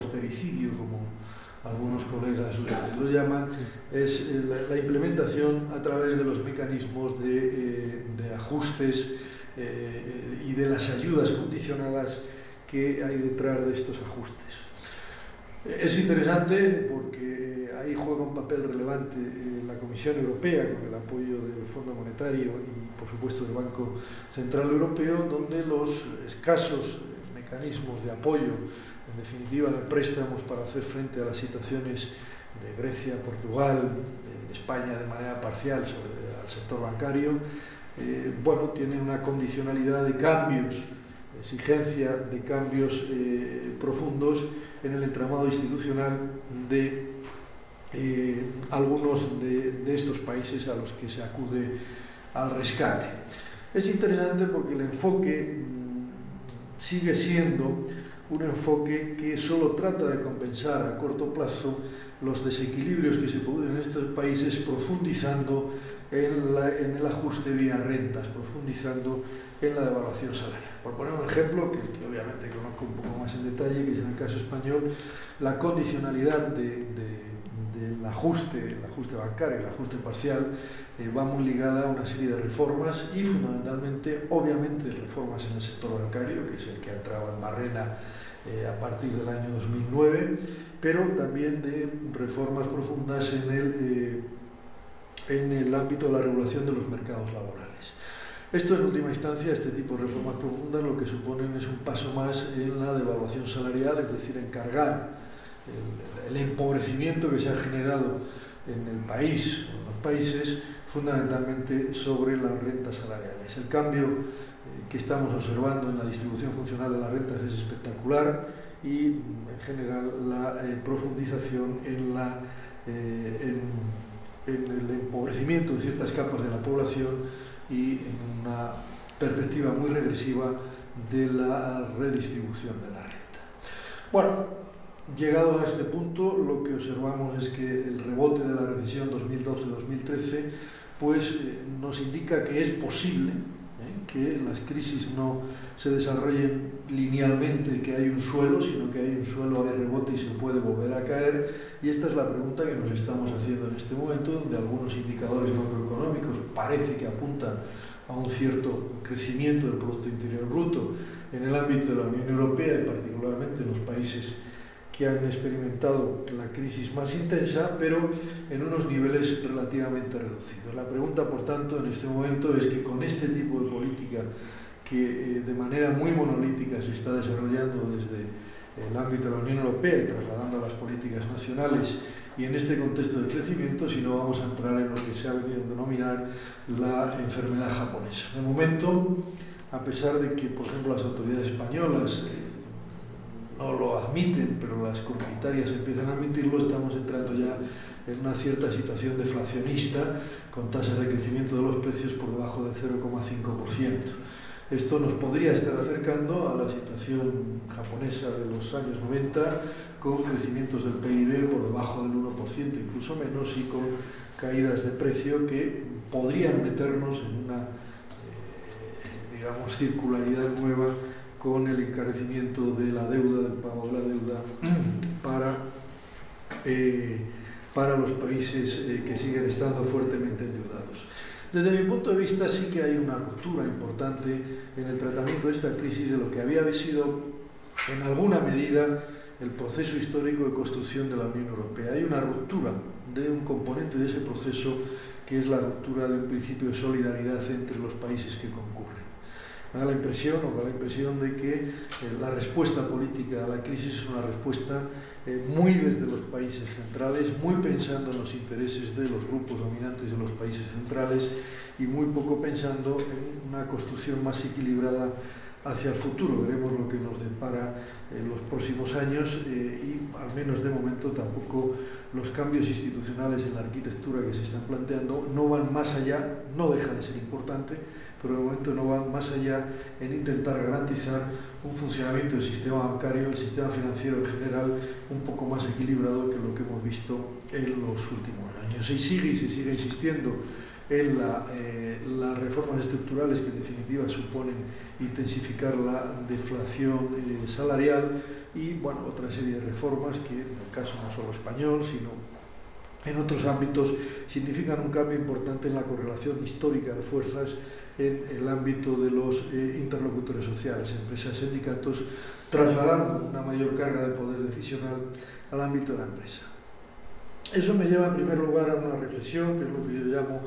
austericidio, como algunos colegas lo llaman, es la implementación a través de los mecanismos de ajustes y de las ayudas condicionadas que hay detrás de estos ajustes. Es interesante porque ahí juega un papel relevante la Comisión Europea con el apoyo del Fondo Monetario y, por supuesto, del Banco Central Europeo, donde los escasos mecanismos de apoyo, en definitiva de préstamos para hacer frente a las situaciones de Grecia, Portugal, en España de manera parcial al sector bancario, bueno, tienen una condicionalidad de cambios, exigencia de cambios profundos en el entramado institucional de algunos de estos países a los que se acude al rescate. Es interesante porque el enfoque sigue siendo un enfoque que solo trata de compensar a corto plazo los desequilibrios que se producen en estos países, profundizando en el ajuste vía rentas, profundizando en la devaluación salarial. Por poner un ejemplo, que obviamente conozco un poco más en detalle, que es en el caso español, la condicionalidad del ajuste, el ajuste bancario, el ajuste parcial, va muy ligada a una serie de reformas y fundamentalmente, obviamente, reformas en el sector bancario, que es el que ha entrado en barrena a partir del año 2009, pero también de reformas profundas en el ámbito de la regulación de los mercados laborales. Esto, en última instancia, este tipo de reformas profundas lo que suponen es un paso más en la devaluación salarial, es decir, en cargar el empobrecimiento que se ha generado en el país, en los países, fundamentalmente sobre las rentas salariales. El cambio que estamos observando en la distribución funcional de las rentas es espectacular y, en general, la profundización en el empobrecimiento de ciertas capas de la población y en una perspectiva muy regresiva de la redistribución de la renta. Bueno, llegado a este punto, lo que observamos es que el rebote de la recesión 2012-2013 pues, nos indica que es posible que las crisis no se desarrollen linealmente, que hay un suelo, sino que hay un suelo de rebote y se puede volver a caer. Y esta es la pregunta que nos estamos haciendo en este momento, donde algunos indicadores macroeconómicos parece que apuntan a un cierto crecimiento del Producto Interior Bruto en el ámbito de la Unión Europea y particularmente en los países que han experimentado la crisis más intensa, pero en unos niveles relativamente reducidos. La pregunta, por tanto, en este momento es que con este tipo de política que de manera muy monolítica se está desarrollando desde el ámbito de la Unión Europea y trasladando a las políticas nacionales, y en este contexto de crecimiento, si no vamos a entrar en lo que se ha venido a denominar la enfermedad japonesa. De momento, a pesar de que, por ejemplo, las autoridades españolas no lo admiten, pero las comunitarias empiezan a admitirlo, estamos entrando ya en una cierta situación deflacionista con tasas de crecimiento de los precios por debajo del 0,5%. Esto nos podría estar acercando a la situación japonesa de los años 90, con crecimientos del PIB por debajo del 1%, incluso menos, y con caídas de precio que podrían meternos en una digamos, circularidad nueva con el encarecimiento de la deuda, del pago de la deuda para los países que siguen estando fuertemente endeudados. Desde mi punto de vista, sí que hay una ruptura importante en el tratamiento de esta crisis de lo que había sido, en alguna medida, el proceso histórico de construcción de la Unión Europea. Hay una ruptura de un componente de ese proceso, que es la ruptura del principio de solidaridad entre los países que concurren. Da la impresión de que la respuesta política a la crisis es una respuesta muy desde los países centrales, muy pensando en los intereses de los grupos dominantes de los países centrales y muy poco pensando en una construcción más equilibrada hacia el futuro. Veremos lo que nos depara en los próximos años y, al menos de momento, tampoco los cambios institucionales en la arquitectura que se están planteando no van más allá, no deja de ser importante, pero de momento no van más allá en intentar garantizar un funcionamiento del sistema bancario, el sistema financiero en general, un poco más equilibrado que lo que hemos visto en los últimos años. Se sigue insistiendo en las reformas estructurales que en definitiva suponen intensificar la deflación salarial y bueno, otra serie de reformas que en el caso no solo español sino en otros ámbitos significan un cambio importante en la correlación histórica de fuerzas en el ámbito de los interlocutores sociales, empresas, sindicatos, trasladando una mayor carga de poder decisional al ámbito de la empresa. Eso me lleva en primer lugar a una reflexión, que es lo que yo llamo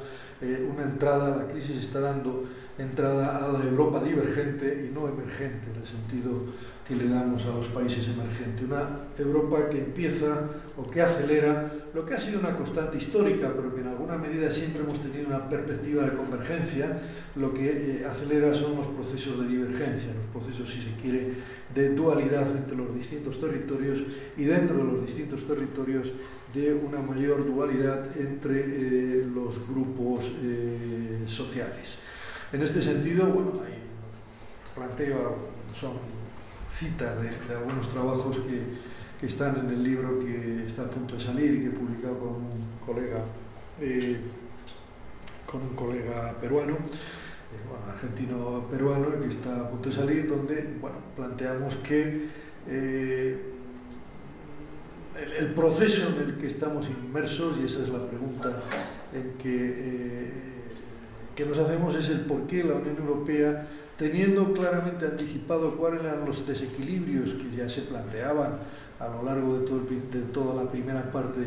una entrada. La crisis está dando entrada a la Europa divergente y no emergente, en el sentido que le damos a los países emergentes. Una Europa que empieza o que acelera lo que ha sido una constante histórica, pero que en alguna medida siempre hemos tenido una perspectiva de convergencia. Lo que acelera son los procesos de divergencia, los procesos, si se quiere, de dualidad entre los distintos territorios y dentro de los distintos territorios de una mayor dualidad entre los grupos sociales. En este sentido, bueno, hay planteo, son citas de algunos trabajos que están en el libro que está a punto de salir y que he publicado con un colega peruano, bueno, argentino-peruano, que está a punto de salir, donde bueno, planteamos que el proceso en el que estamos inmersos, y esa es la pregunta en que nos hacemos, es el por qué la Unión Europea, teniendo claramente anticipado cuáles eran los desequilibrios que ya se planteaban a lo largo de toda la primera parte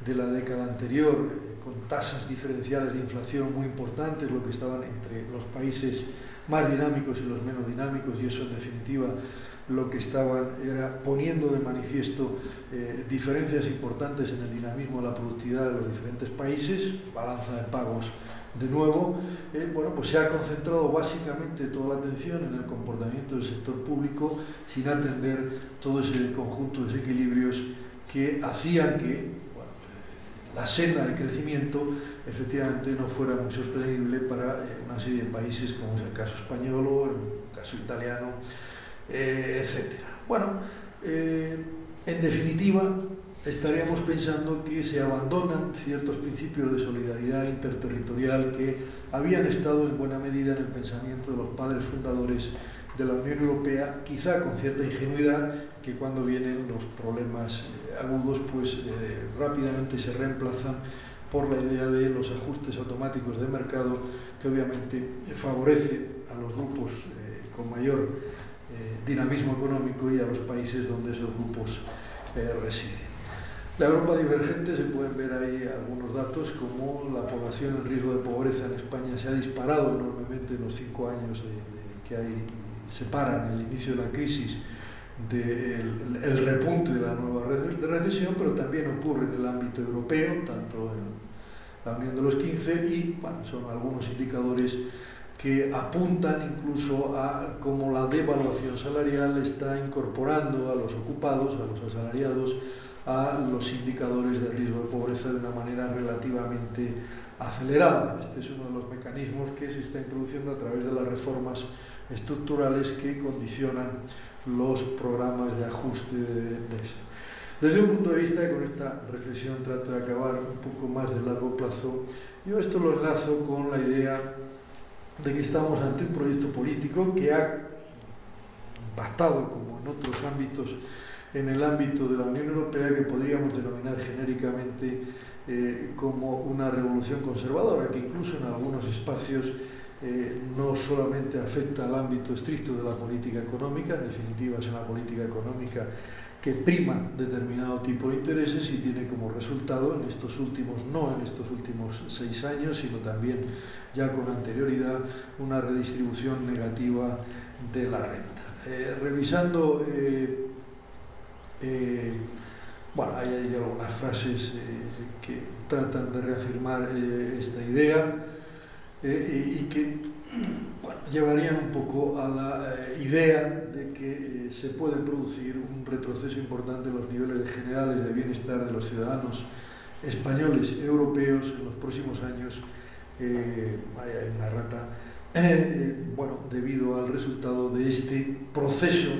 de la década anterior, con tasas diferenciales de inflación muy importantes, lo que estaban entre los países más dinámicos y los menos dinámicos, y eso en definitiva lo que estaban era poniendo de manifiesto diferencias importantes en el dinamismo de la productividad de los diferentes países, balanza de pagos de nuevo, bueno, pues se ha concentrado básicamente toda la atención en el comportamiento del sector público sin atender todo ese conjunto de desequilibrios que hacían que la senda de crecimiento efectivamente no fuera muy sostenible para una serie de países como es el caso español o el caso italiano, etcétera. Bueno, en definitiva estaríamos pensando que se abandonan ciertos principios de solidaridad interterritorial que habían estado en buena medida en el pensamiento de los padres fundadores de la Unión Europea, quizá con cierta ingenuidad, que cuando vienen los problemas agudos pues rápidamente se reemplazan por la idea de los ajustes automáticos de mercado, que obviamente favorece a los grupos con mayor dinamismo económico y a los países donde esos grupos residen. La Europa divergente, se pueden ver ahí algunos datos, como la población en riesgo de pobreza en España se ha disparado enormemente en los 5 años que separan el inicio de la crisis del repunte de la nueva recesión, pero también ocurre en el ámbito europeo, tanto en la Unión de los 15, y bueno, son algunos indicadores que apuntan incluso a cómo la devaluación salarial está incorporando a los ocupados, a los asalariados, a los indicadores de riesgo de pobreza de una manera relativamente acelerada. Este es uno de los mecanismos que se está introduciendo a través de las reformas estructurales que condicionan los programas de ajuste de eso. Desde un punto de vista, y con esta reflexión trato de acabar un poco más de largo plazo, yo esto lo enlazo con la idea de que estamos ante un proyecto político que ha impactado, como en otros ámbitos, en el ámbito de la Unión Europea, que podríamos denominar genéricamente como una revolución conservadora, que incluso en algunos espacios no solamente afecta al ámbito estricto de la política económica, en definitiva es una política económica que prima determinado tipo de intereses y tiene como resultado no en estos últimos 6 años, sino también ya con anterioridad, una redistribución negativa de la renta. Revisando bueno, hay algunas frases que tratan de reafirmar esta idea y que bueno, llevarían un poco a la idea de que se puede producir un retroceso importante en los niveles generales de bienestar de los ciudadanos españoles y europeos en los próximos años. Hay una rata, bueno, debido al resultado de este proceso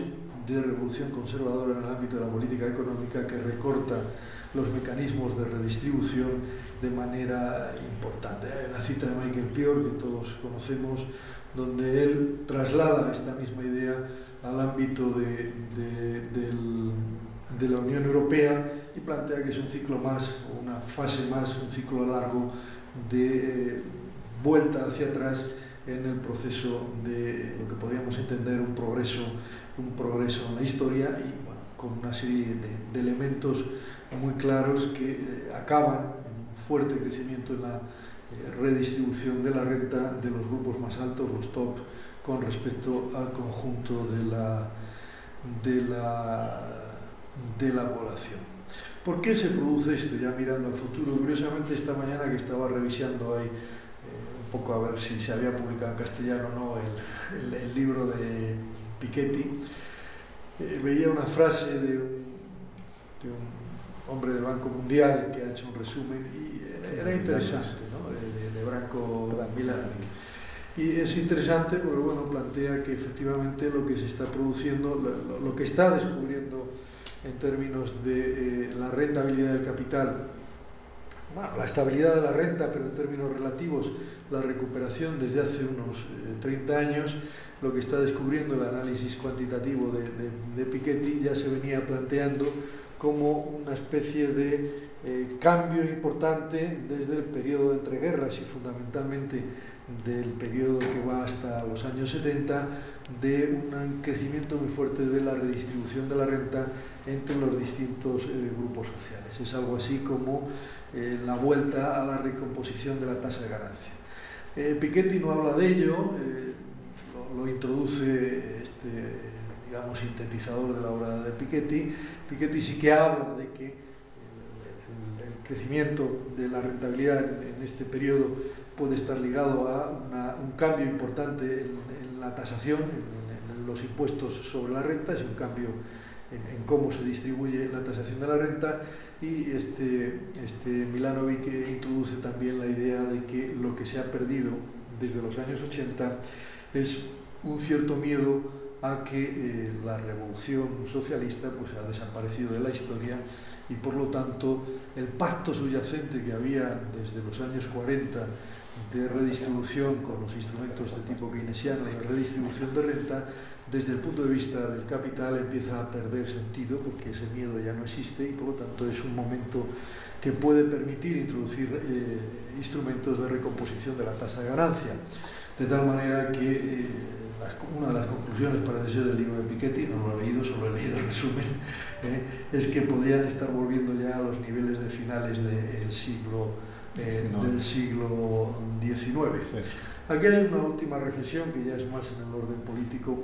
de revolución conservadora en el ámbito de la política económica que recorta los mecanismos de redistribución de manera importante. Hay una cita de Michael Pior que todos conocemos, donde él traslada esta misma idea al ámbito de la Unión Europea y plantea que es un ciclo más, una fase más, un ciclo largo de vuelta hacia atrás en el proceso de lo que podríamos entender un progreso en la historia, y bueno, con una serie de elementos muy claros que acaban en un fuerte crecimiento en la redistribución de la renta de los grupos más altos, los top, con respecto al conjunto de la población. ¿Por qué se produce esto? Ya mirando al futuro, curiosamente esta mañana que estaba revisando ahí un poco a ver si se había publicado en castellano o no el libro de Piketty, veía una frase de un hombre del Banco Mundial que ha hecho un resumen y era interesante, ¿no? de Branko Milanovic. Y es interesante porque bueno, plantea que efectivamente lo que se está produciendo, lo que está descubriendo en términos de la rentabilidad del capital, bueno, la estabilidad de la renta, pero en términos relativos, la recuperación desde hace unos 30 años, lo que está descubriendo el análisis cuantitativo de Piketty ya se venía planteando como una especie de cambio importante desde el periodo de entreguerras y fundamentalmente del periodo que va hasta los años 70, de un crecimiento muy fuerte de la redistribución de la renta entre los distintos grupos sociales. Es algo así como la vuelta a la recomposición de la tasa de ganancia. Piketty no habla de ello, lo introduce digamos, sintetizador de la obra de Piketty. Piketty sí que habla de que el crecimiento de la rentabilidad en este periodo puede estar ligado a un cambio importante en la tasación, en los impuestos sobre la renta, es un cambio en cómo se distribuye la tasación de la renta, y Milanovic introduce también la idea de que lo que se ha perdido desde los años 80 es un cierto miedo a que la revolución socialista pues ha desaparecido de la historia y por lo tanto el pacto subyacente que había desde los años 40 de redistribución con los instrumentos de tipo keynesiano de redistribución de renta, desde el punto de vista del capital empieza a perder sentido porque ese miedo ya no existe y por lo tanto es un momento que puede permitir introducir instrumentos de recomposición de la tasa de ganancia, de tal manera que una de las conclusiones, parece ser, del libro de Piketty, no lo he leído, solo he leído el resumen, es que podrían estar volviendo ya a los niveles de finales del siglo XIX. Aquí hay una última reflexión que ya es más en el orden político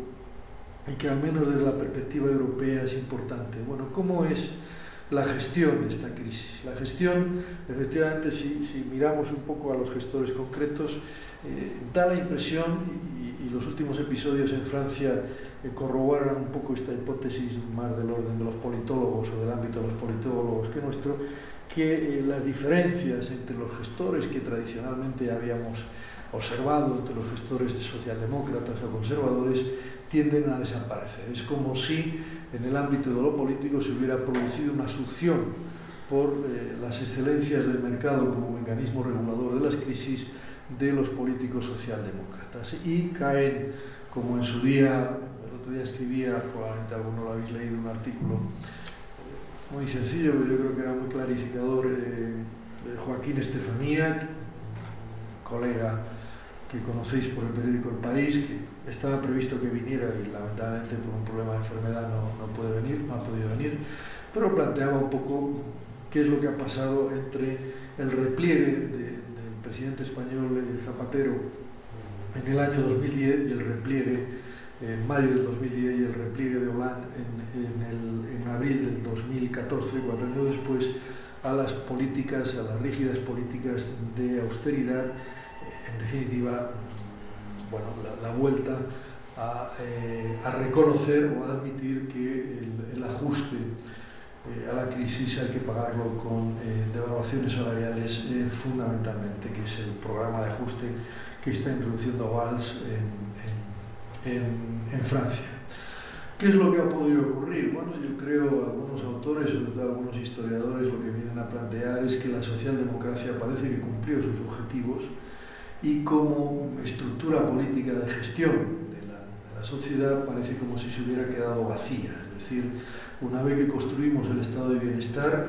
y que al menos desde la perspectiva europea es importante. Bueno, ¿cómo es la gestión de esta crisis? La gestión, efectivamente, si miramos un poco a los gestores concretos, da la impresión, y los últimos episodios en Francia corroboran un poco esta hipótesis más del orden de los politólogos o del ámbito de los politólogos que nuestro, que las diferencias entre los gestores que tradicionalmente habíamos observado, entre los gestores socialdemócratas o conservadores, tienden a desaparecer. Es como si en el ámbito de lo político se hubiera producido una succión por las excelencias del mercado como mecanismo regulador de las crisis de los políticos socialdemócratas y caen, como en su día, el otro día escribía, probablemente alguno lo habéis leído, un artículo muy sencillo, pero yo creo que era muy clarificador, de Joaquín Estefanía, colega que conocéis por el periódico El País, que estaba previsto que viniera y lamentablemente por un problema de enfermedad no puede venir, no ha podido venir, pero planteaba un poco qué es lo que ha pasado entre el repliegue del presidente español Zapatero en el año 2010 y el repliegue en mayo del 2010 y el repliegue de Hollande en abril del 2014, 4 años después, a las políticas, a las rígidas políticas de austeridad, en definitiva, bueno, la vuelta a reconocer o a admitir que el ajuste a la crisis hay que pagarlo con devaluaciones salariales fundamentalmente, que es el programa de ajuste que está introduciendo Valls en Francia. ¿Qué es lo que ha podido ocurrir? Bueno, yo creo algunos autores, sobre todo algunos historiadores, lo que vienen a plantear es que la socialdemocracia parece que cumplió sus objetivos y como estructura política de gestión de la sociedad parece como si se hubiera quedado vacía. Es decir, una vez que construimos el estado de bienestar,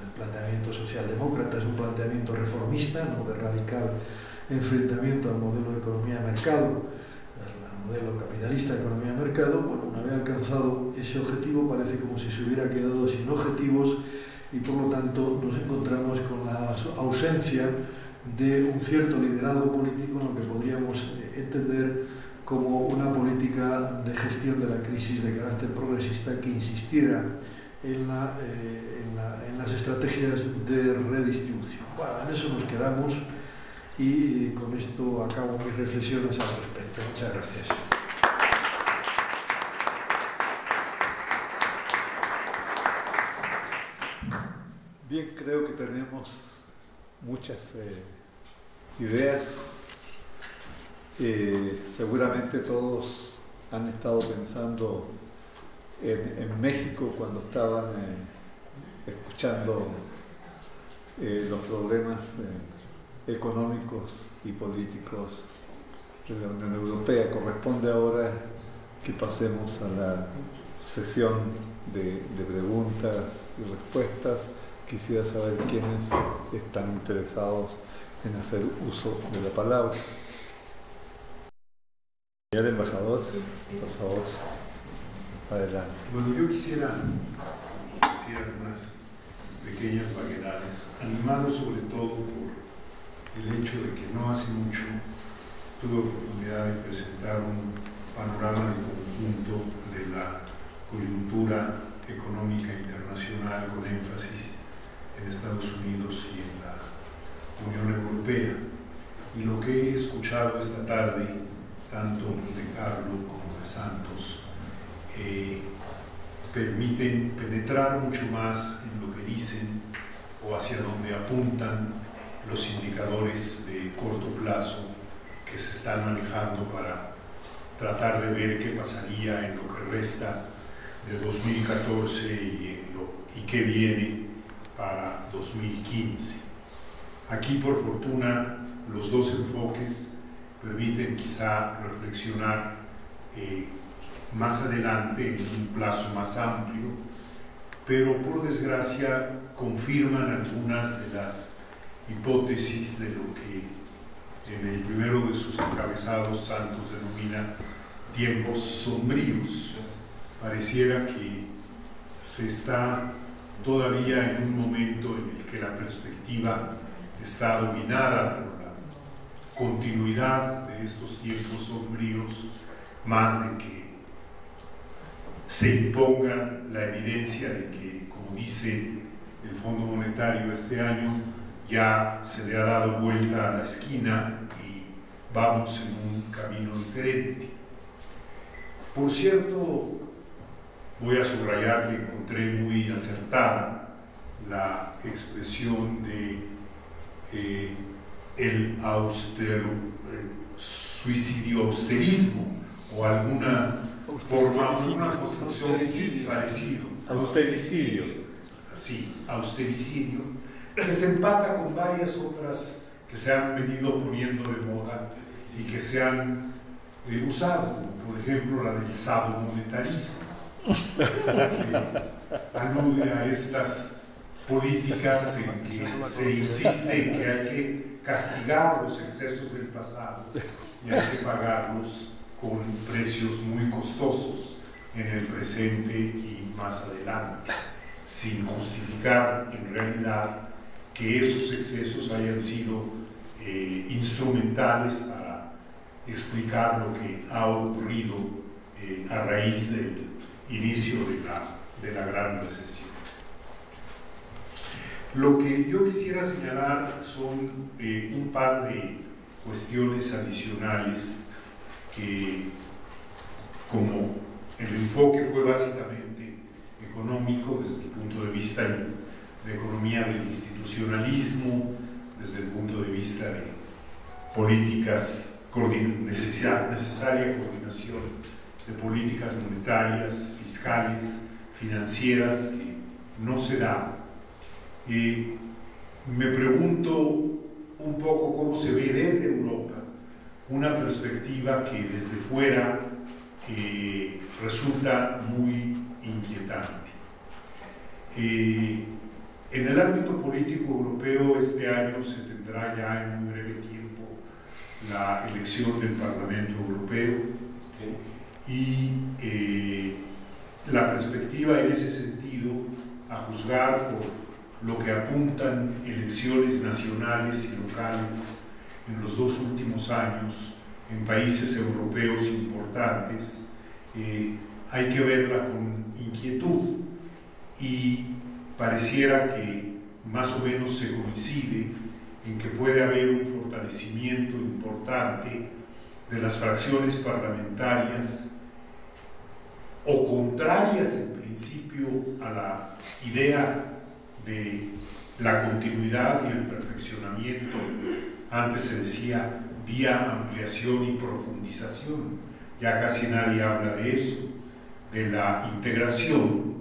el planteamiento socialdemócrata es un planteamiento reformista, no de radical enfrentamiento al modelo de economía de mercado, modelo capitalista de economía de mercado. Bueno, una vez alcanzado ese objetivo parece como si se hubiera quedado sin objetivos y por lo tanto nos encontramos con la ausencia de un cierto liderazgo político en lo que podríamos entender como una política de gestión de la crisis de carácter progresista que insistiera en las estrategias de redistribución. Bueno, en eso nos quedamos. Y con esto acabo mis reflexiones al respecto. Muchas gracias. Bien, creo que tenemos muchas ideas. Seguramente todos han estado pensando en México cuando estaban escuchando los problemas económicos y políticos de la Unión Europea. Corresponde ahora que pasemos a la sesión de preguntas y respuestas. Quisiera saber quiénes están interesados en hacer uso de la palabra. Señor embajador, por favor, adelante. Bueno, yo quisiera decir algunas pequeñas vaguedades, animado sobre todo por el hecho de que no hace mucho tuve oportunidad de presentar un panorama de conjunto de la coyuntura económica internacional con énfasis en Estados Unidos y en la Unión Europea. Y lo que he escuchado esta tarde, tanto de Carlo como de Santos, permiten penetrar mucho más en lo que dicen o hacia donde apuntan los indicadores de corto plazo que se están manejando para tratar de ver qué pasaría en lo que resta de 2014 y qué viene para 2015. Aquí, por fortuna, los dos enfoques permiten quizá reflexionar más adelante en un plazo más amplio, pero por desgracia confirman algunas de las hipótesis de lo que en el primero de sus encabezados Santos denomina tiempos sombríos. Pareciera que se está todavía en un momento en el que la perspectiva está dominada por la continuidad de estos tiempos sombríos, más de que se imponga la evidencia de que, como dice el Fondo Monetario este año, ya se le ha dado vuelta a la esquina y vamos en un camino diferente. Por cierto, voy a subrayar que encontré muy acertada la expresión de el suicidio austerismo o alguna forma, una construcción parecido. Austericidio. Sí, austericidio, que se empata con varias otras que se han venido poniendo de moda y que se han usado, por ejemplo la del sadomonetarismo, que alude a estas políticas en que se insiste en que hay que castigar los excesos del pasado y hay que pagarlos con precios muy costosos en el presente y más adelante, sin justificar en realidad que esos excesos hayan sido instrumentales para explicar lo que ha ocurrido a raíz del inicio de la Gran Recesión. Lo que yo quisiera señalar son un par de cuestiones adicionales que, como el enfoque fue básicamente económico desde el punto de vista de economía del institucionalismo, desde el punto de vista de políticas, necesaria coordinación de políticas monetarias, fiscales, financieras, que no se da. Me pregunto un poco cómo se ve desde Europa una perspectiva que desde fuera resulta muy inquietante. En el ámbito político europeo este año se tendrá ya en muy breve tiempo la elección del Parlamento Europeo y la perspectiva en ese sentido, a juzgar por lo que apuntan elecciones nacionales y locales en los 2 últimos años en países europeos importantes, hay que verla con inquietud y pareciera que más o menos se coincide en que puede haber un fortalecimiento importante de las fracciones parlamentarias o contrarias en principio a la idea de la continuidad y el perfeccionamiento. Antes se decía vía ampliación y profundización, ya casi nadie habla de eso, de la integración,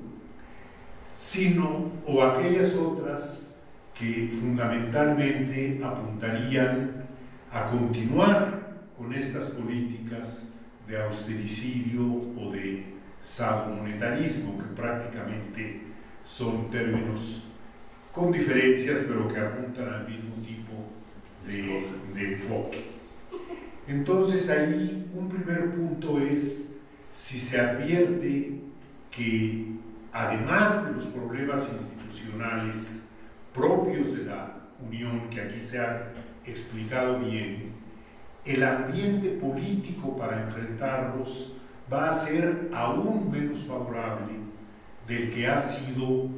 sino o aquellas otras que fundamentalmente apuntarían a continuar con estas políticas de austericidio o de sadomonetarismo, que prácticamente son términos con diferencias, pero que apuntan al mismo tipo de enfoque. Entonces ahí un primer punto es si se advierte que además de los problemas institucionales propios de la Unión, que aquí se han explicado bien, el ambiente político para enfrentarlos va a ser aún menos favorable del que ha sido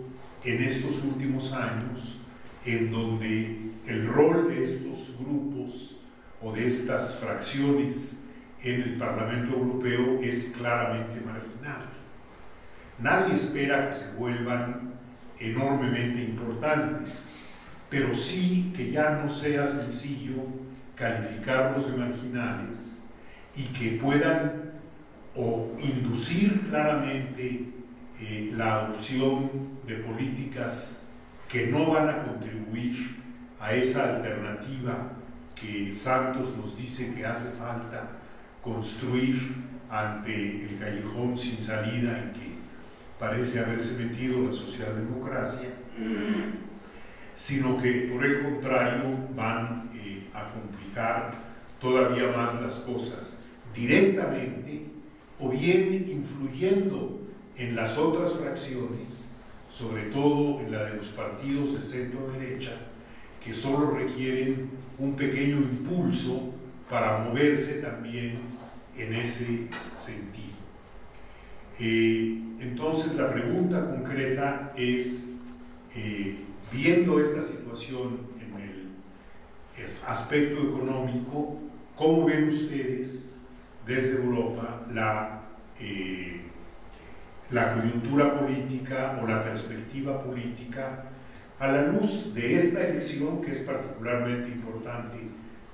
en estos últimos años, en donde el rol de estos grupos o de estas fracciones en el Parlamento Europeo es claramente marginal. Nadie espera que se vuelvan enormemente importantes, pero sí que ya no sea sencillo calificarlos de marginales y que puedan o inducir claramente la adopción de políticas que no van a contribuir a esa alternativa que Santos nos dice que hace falta construir ante el callejón sin salida en que parece haberse metido la socialdemocracia, sino que por el contrario van a complicar todavía más las cosas directamente o bien influyendo en las otras fracciones, sobre todo en la de los partidos de centro-derecha, que solo requieren un pequeño impulso para moverse también en ese sentido. Entonces la pregunta concreta es, viendo esta situación en el aspecto económico, ¿cómo ven ustedes desde Europa la coyuntura política o la perspectiva política a la luz de esta elección, que es particularmente importante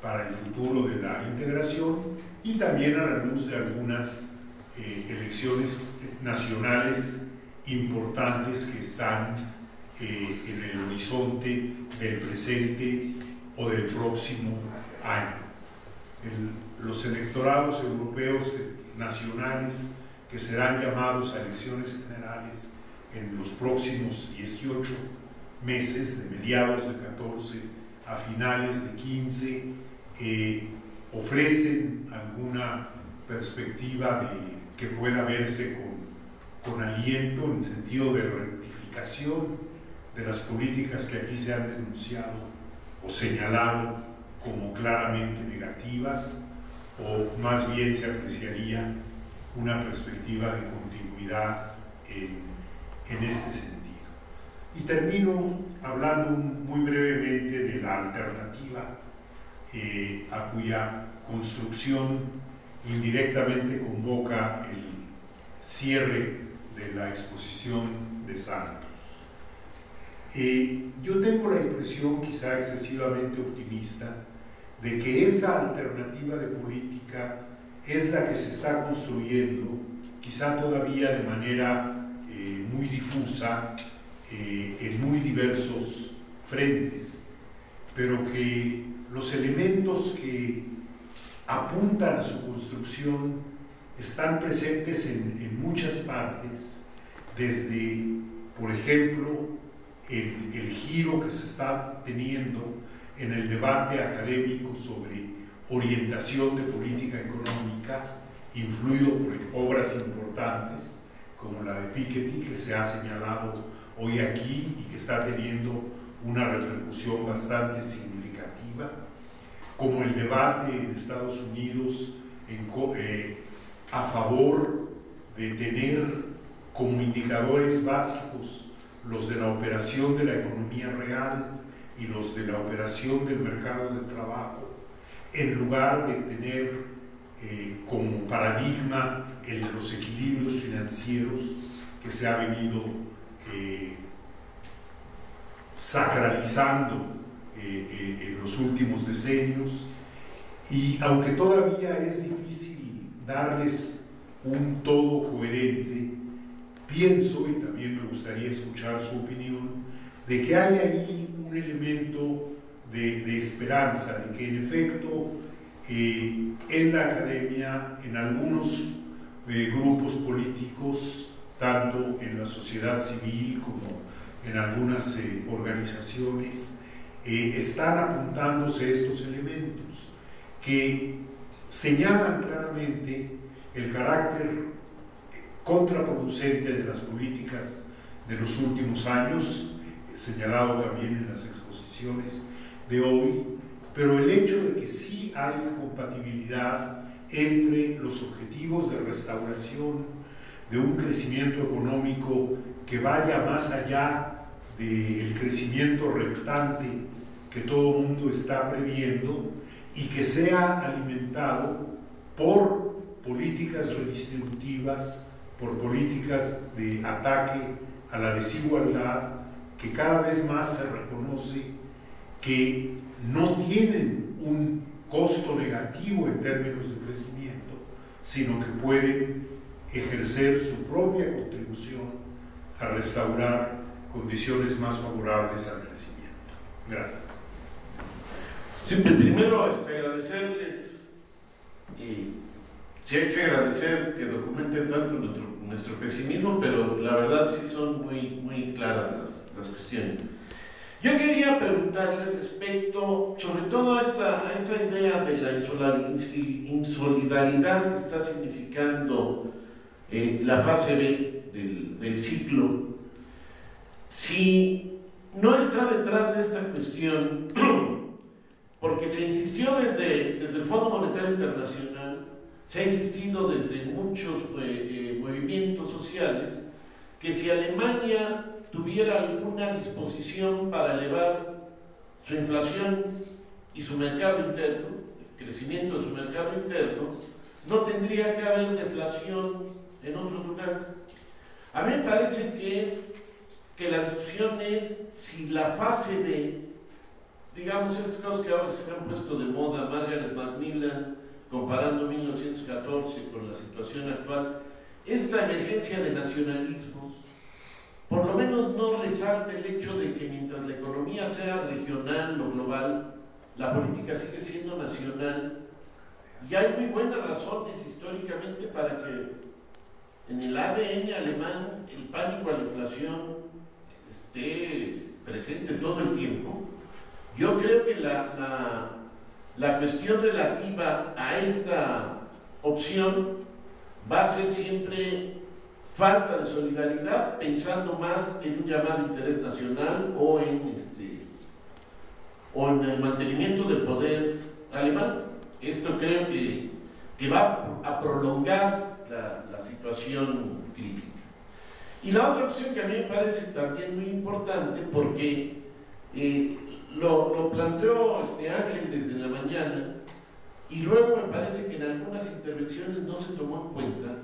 para el futuro de la integración, y también a la luz de algunas elecciones nacionales importantes que están en el horizonte del presente o del próximo año? Los electorados europeos nacionales, que serán llamados a elecciones generales en los próximos 18 meses, de mediados de 14 a finales de 15, ofrecen alguna perspectiva que pueda verse con aliento en el sentido de rectificación de las políticas que aquí se han denunciado o señalado como claramente negativas, o más bien se apreciaría una perspectiva de continuidad en este sentido. Y termino hablando muy brevemente de la alternativa a cuya construcción indirectamente convoca el cierre de la exposición de Santos. Yo tengo la impresión, quizá excesivamente optimista, de que esa alternativa de política es la que se está construyendo, quizá todavía de manera muy difusa, en muy diversos frentes, pero que los elementos que apuntan a su construcción están presentes en muchas partes, desde, por ejemplo, el giro que se está teniendo en el debate académico sobre orientación de política económica, influido por obras importantes como la de Piketty, que se ha señalado hoy aquí y que está teniendo una repercusión bastante significativa, como el debate en Estados Unidos a favor de tener como indicadores básicos los de la operación de la economía real y los de la operación del mercado de trabajo, en lugar de tener como paradigma el de los equilibrios financieros que se ha venido sacralizando en los últimos decenios. Y aunque todavía es difícil darles un todo coherente, pienso, y también me gustaría escuchar su opinión, de que hay ahí un elemento de esperanza, de que en efecto en la academia, en algunos grupos políticos, tanto en la sociedad civil como en algunas organizaciones, están apuntándose estos elementos que señalan claramente el carácter contraproducente de las políticas de los últimos años, señalado también en las exposiciones de hoy, pero el hecho de que sí hay compatibilidad entre los objetivos de restauración de un crecimiento económico que vaya más allá del crecimiento reptante que todo el mundo está previendo y que sea alimentado por políticas redistributivas, por políticas de ataque a la desigualdad, que cada vez más se reconoce que no tienen un costo negativo en términos de crecimiento, sino que pueden ejercer su propia contribución a restaurar condiciones más favorables al crecimiento. Gracias. Sí, primero agradecerles, y sí hay que agradecer que documenten tanto nuestro pesimismo, pero la verdad sí son muy claras las cuestiones. Yo quería preguntarle respecto, sobre todo a esta idea de la insolidaridad que está significando la fase B del ciclo, si no está detrás de esta cuestión, porque se insistió desde el Fondo Monetario Internacional, se ha insistido desde muchos movimientos sociales, que si Alemania tuviera alguna disposición para elevar su inflación y su mercado interno, el crecimiento de su mercado interno, no tendría que haber deflación en otros lugares. A mí me parece que la discusión es si la fase de, digamos, estas cosas que ahora se han puesto de moda, Margaret Macmillan comparando 1914 con la situación actual, esta emergencia de nacionalismos, por lo menos no resalta el hecho de que mientras la economía sea regional o global, la política sigue siendo nacional, y hay muy buenas razones históricamente para que en el ADN alemán el pánico a la inflación esté presente todo el tiempo. Yo creo que la cuestión relativa a esta opción va a ser siempre falta de solidaridad, pensando más en un llamado interés nacional o en el mantenimiento del poder alemán. Esto creo que va a prolongar la situación crítica. Y la otra opción que a mí me parece también muy importante, porque lo planteó Ángel desde la mañana, y luego me parece que en algunas intervenciones no se tomó en cuenta,